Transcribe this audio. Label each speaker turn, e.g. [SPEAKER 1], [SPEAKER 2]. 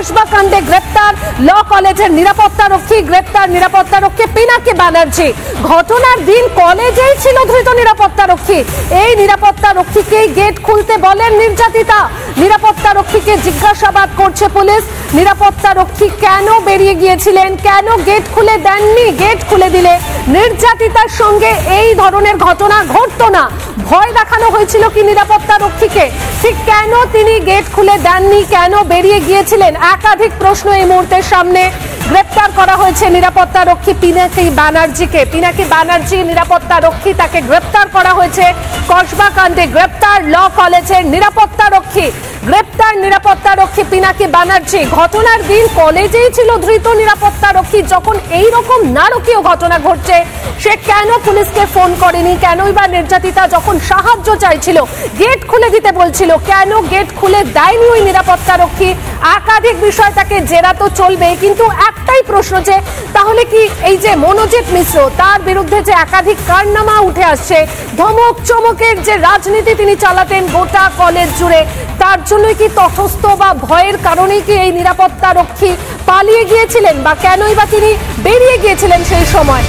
[SPEAKER 1] কসবা কাণ্ডে গ্রেপ্তার ল কলেজের নিরাপত্তারক্ষী, গ্রেপ্তার নিরাপত্তারক্ষী পিনাকি ব্যানার্জি। ঘটনার দিন কলেজেই ছিল ধৃত নিরাপত্তারক্ষী। এই নিরাপত্তারক্ষীকেই গেট খুলতে বলেন নির্যাতিতা। নিরাপত্তারক্ষীকে জিজ্ঞাসাবাদ করছে পুলিশ। নিরাপত্তারক্ষী কেন বেরিয়ে গিয়েছিলেন, কেন গেট খুলে দেননি, গেট খুলে দিলে নির্যাতিতার সঙ্গে এই ধরনের ঘটনা ঘটতো না। ভয় দেখানো হয়েছিল কি নিরাপত্তারক্ষীকে, ঠিক কেন তিনি গেট খুলে দেননি, কেন বেরিয়ে গিয়েছিলেন, একাধিক প্রশ্ন এই মুহূর্তের সামনে। গ্রেপ্তার করা হয়েছে নিরাপত্তারক্ষী পিনাকি ব্যানার্জিকে। পিনাকি ব্যানার্জি নিরাপত্তারক্ষী, তাকে গ্রেপ্তার করা হয়েছে কসবা কাণ্ডে। গ্রেপ্তার ল কলেজের নিরাপত্তারক্ষী, গ্রেপ্তার নিরাপত্তারক্ষী পিনাকি ব্যানার্জি। ঘটনার দিন কলেজেই ছিল ধৃত নিরাপত্তারক্ষী। যখন এই রকম নারকীয় ঘটনা ঘটছে, সে কেন পুলিশকে ফোন করেনি, কেনই বা নির্যাতিতা যখন সাহায্য চাইছিল, গেট খুলে দিতে বলছিল, কেন গেট খুলে দেয়নি ওই নিরাপত্তারক্ষী? একাধিক বিষয়, তাকে জেরা তো চলবে, কিন্তু একটাই প্রশ্ন যে তাহলে কি এই যে মনোজিৎ মিশ্র, তার বিরুদ্ধে যে একাধিক কারনামা উঠে আসছে, ধমক চমকের যে রাজনীতি তিনি চালাতেন গোটা কলেজ জুড়ে, তার জন্যই কি তটস্থ বা ভয়ের কারণেই কি এই নিরাপত্তারক্ষী পালিয়ে গিয়েছিলেন, বা কেনই বা তিনি বেরিয়ে গিয়েছিলেন সেই সময়?